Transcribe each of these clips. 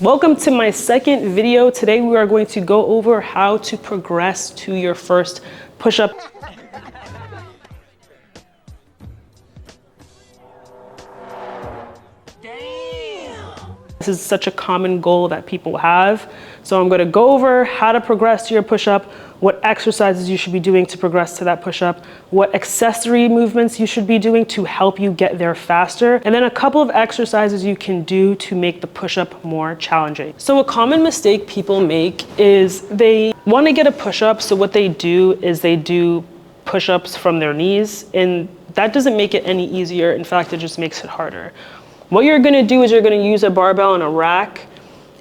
Welcome to my second video. Today we are going to go over how to progress to your first push-up. This is such a common goal that people have. So I'm going to go over how to progress to your push-up, what exercises you should be doing to progress to that push-up, what accessory movements you should be doing to help you get there faster, and then a couple of exercises you can do to make the push-up more challenging. So a common mistake people make is they want to get a push-up, so what they do is they do push-ups from their knees, and that doesn't make it any easier. In fact, it just makes it harder. What you're going to do is you're going to use a barbell and a rack,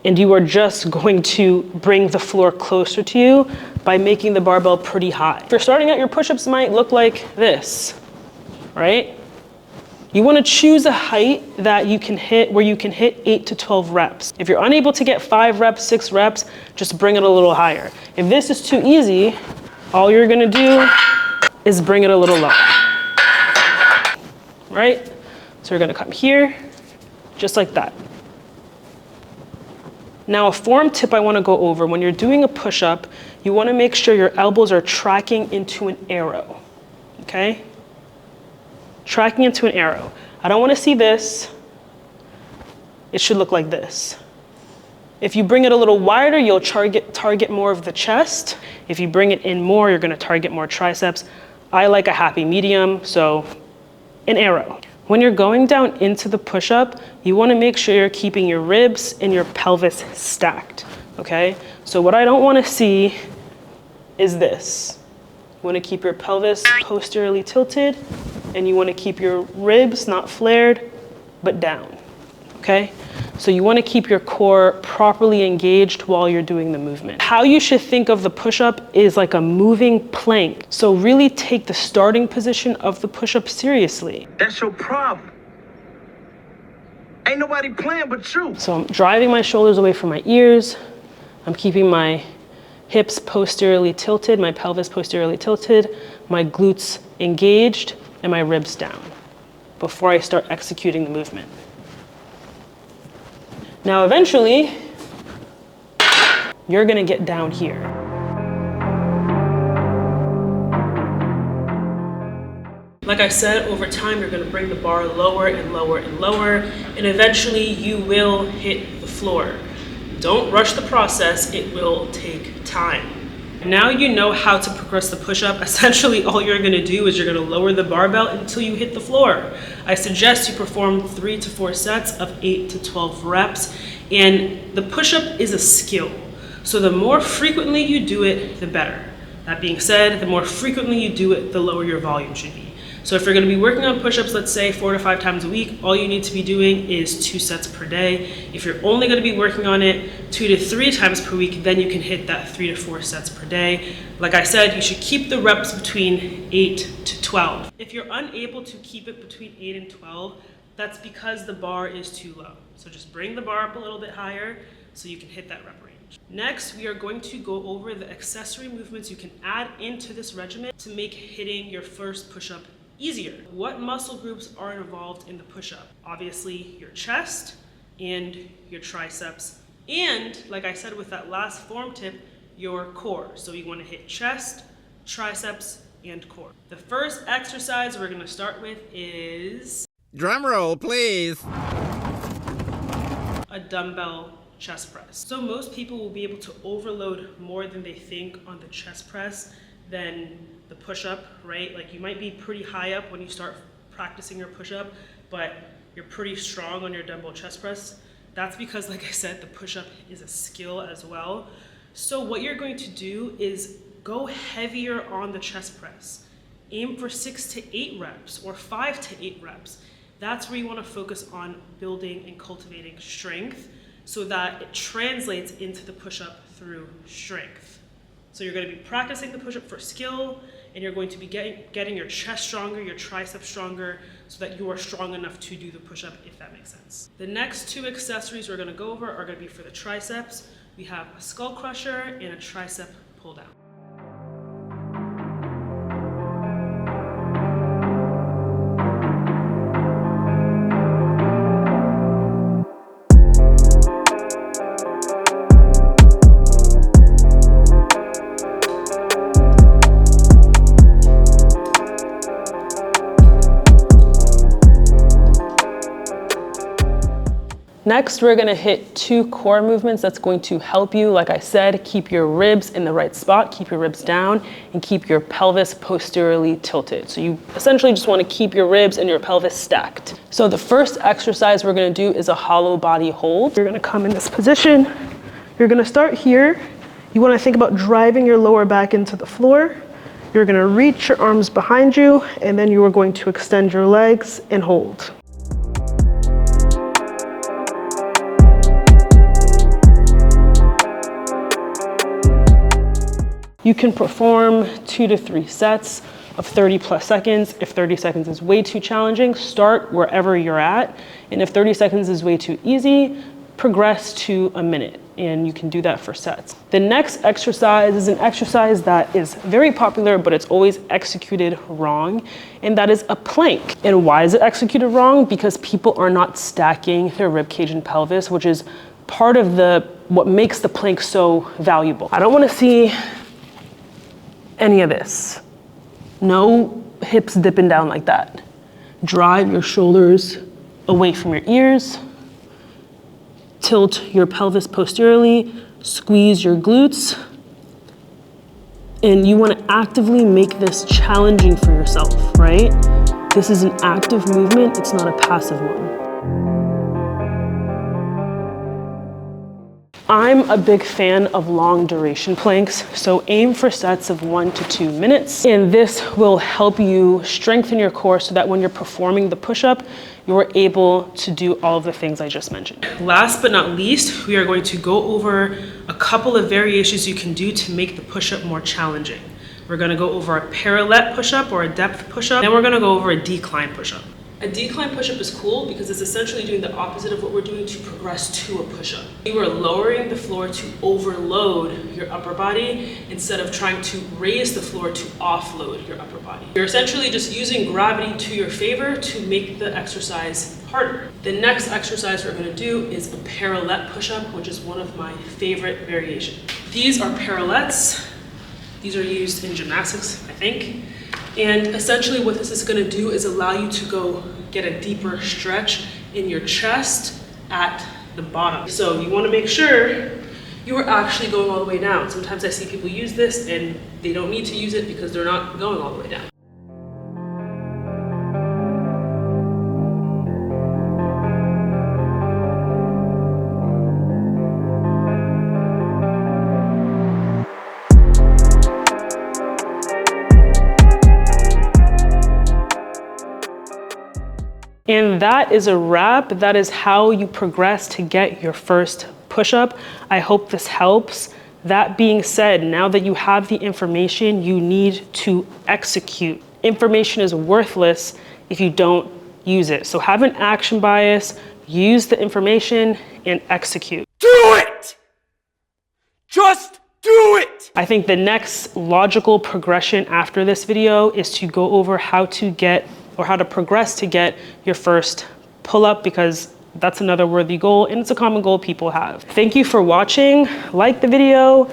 and you are just going to bring the floor closer to you by making the barbell pretty high. If you're starting out, your push-ups might look like this, right? You want to choose a height that you can hit, where you can hit 8 to 12 reps. If you're unable to get 5 reps, 6 reps, just bring it a little higher. If this is too easy, all you're going to do is bring it a little lower, right? So you're going to come here, just like that. Now, a form tip I want to go over: when you're doing a push-up, you want to make sure your elbows are tracking into an arrow, okay? Tracking into an arrow. I don't want to see this. It should look like this. If you bring it a little wider, you'll target more of the chest. If you bring it in more, you're going to target more triceps. I like a happy medium, so an arrow. When you're going down into the push-up, you want to make sure you're keeping your ribs and your pelvis stacked, okay? So what I don't want to see is this. You want to keep your pelvis posteriorly tilted, and you want to keep your ribs not flared, but down, okay? So you want to keep your core properly engaged while you're doing the movement. How you should think of the push-up is like a moving plank. So really take the starting position of the push-up seriously. That's your problem. Ain't nobody playing but you. So I'm driving my shoulders away from my ears. I'm keeping my hips posteriorly tilted, my pelvis posteriorly tilted, my glutes engaged, and my ribs down before I start executing the movement. Now, eventually, you're gonna get down here. Like I said, over time, you're gonna bring the bar lower and lower and lower, and eventually you will hit the floor. Don't rush the process, it will take time. Now you know how to progress the push-up. Essentially, all you're gonna do is you're gonna lower the barbell until you hit the floor. I suggest you perform 3 to 4 sets of 8 to 12 reps. And the push-up is a skill. So the more frequently you do it, the better. That being said, the more frequently you do it, the lower your volume should be. So if you're gonna be working on push-ups, let's say 4 to 5 times a week, all you need to be doing is 2 sets per day. If you're only gonna be working on it 2 to 3 times per week, then you can hit that 3 to 4 sets per day. Like I said, you should keep the reps between 8 to 12. If you're unable to keep it between 8 and 12, that's because the bar is too low. So just bring the bar up a little bit higher so you can hit that rep range. Next, we are going to go over the accessory movements you can add into this regimen to make hitting your first push-up easier. What muscle groups are involved in the push-up? Obviously, your chest and your triceps, and like I said with that last form tip, your core. So you want to hit chest, triceps, and core. The first exercise we're going to start with is... Drum roll, please. A dumbbell chest press. So most people will be able to overload more than they think on the chest press than the push-up, right? Like you might be pretty high up when you start practicing your push-up, but you're pretty strong on your dumbbell chest press. That's because, like I said, the push-up is a skill as well. So what you're going to do is go heavier on the chest press. Aim for 6 to 8 reps or 5 to 8 reps. That's where you want to focus on building and cultivating strength so that it translates into the push-up through strength. So you're going to be practicing the push-up for skill, and you're going to be getting your chest stronger, your triceps stronger, so that you are strong enough to do the push-up, if that makes sense. The next 2 accessories we're going to go over are going to be for the triceps. We have a skull crusher and a tricep pull down. Next, we're gonna hit 2 core movements that's going to help you, like I said, keep your ribs in the right spot, keep your ribs down, and keep your pelvis posteriorly tilted. So you essentially just wanna keep your ribs and your pelvis stacked. So the first exercise we're gonna do is a hollow body hold. You're gonna come in this position. You're gonna start here. You wanna think about driving your lower back into the floor. You're gonna reach your arms behind you, and then you are going to extend your legs and hold. You can perform 2 to 3 sets of 30+ seconds. If 30 seconds is way too challenging, start wherever you're at. And if 30 seconds is way too easy, progress to a minute. And you can do that for sets. The next exercise is an exercise that is very popular, but it's always executed wrong. And that is a plank. And why is it executed wrong? Because people are not stacking their rib cage and pelvis, which is part of what makes the plank so valuable. I don't want to see any of this. No hips dipping down like that. Drive your shoulders away from your ears. Tilt your pelvis posteriorly. Squeeze your glutes. And you want to actively make this challenging for yourself, right? This is an active movement. It's not a passive one. I'm a big fan of long duration planks, so aim for sets of 1 to 2 minutes. And this will help you strengthen your core so that when you're performing the push-up, you're able to do all of the things I just mentioned. Last but not least, we are going to go over a couple of variations you can do to make the push-up more challenging. We're gonna go over a parallel push-up or a depth push-up, then we're gonna go over a decline push-up. A decline push-up is cool because it's essentially doing the opposite of what we're doing to progress to a push-up. You are lowering the floor to overload your upper body instead of trying to raise the floor to offload your upper body. You're essentially just using gravity to your favor to make the exercise harder. The next exercise we're going to do is a parallel push-up, which is one of my favorite variations. These are parallettes. These are used in gymnastics, I think. And essentially what this is gonna do is allow you to go get a deeper stretch in your chest at the bottom. So you wanna make sure you are actually going all the way down. Sometimes I see people use this and they don't need to use it because they're not going all the way down. And that is a wrap. That is how you progress to get your first push-up. I hope this helps. That being said, now that you have the information, you need to execute. Information is worthless if you don't use it. So have an action bias, use the information, and execute. Do it! Just do it! I think the next logical progression after this video is to go over how to get or how to progress to get your first pull-up, because that's another worthy goal and it's a common goal people have. Thank you for watching. Like the video,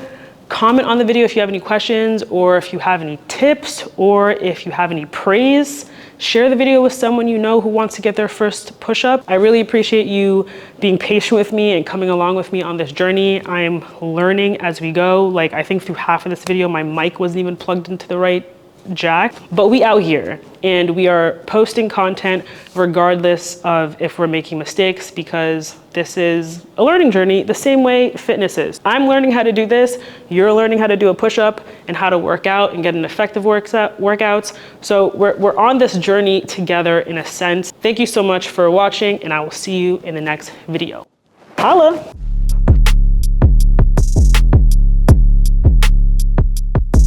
comment on the video if you have any questions or if you have any tips or if you have any praise. Share the video with someone you know who wants to get their first push-up. I really appreciate you being patient with me and coming along with me on this journey. I am learning as we go. Like, I think through half of this video, my mic wasn't even plugged into the right jack, but we out here and we are posting content regardless of if we're making mistakes, because this is a learning journey the same way fitness is. I'm learning how to do this, you're learning how to do a push-up and how to work out and get an effective workouts. So we're on this journey together in a sense. Thank you so much for watching and I will see you in the next video. Holla!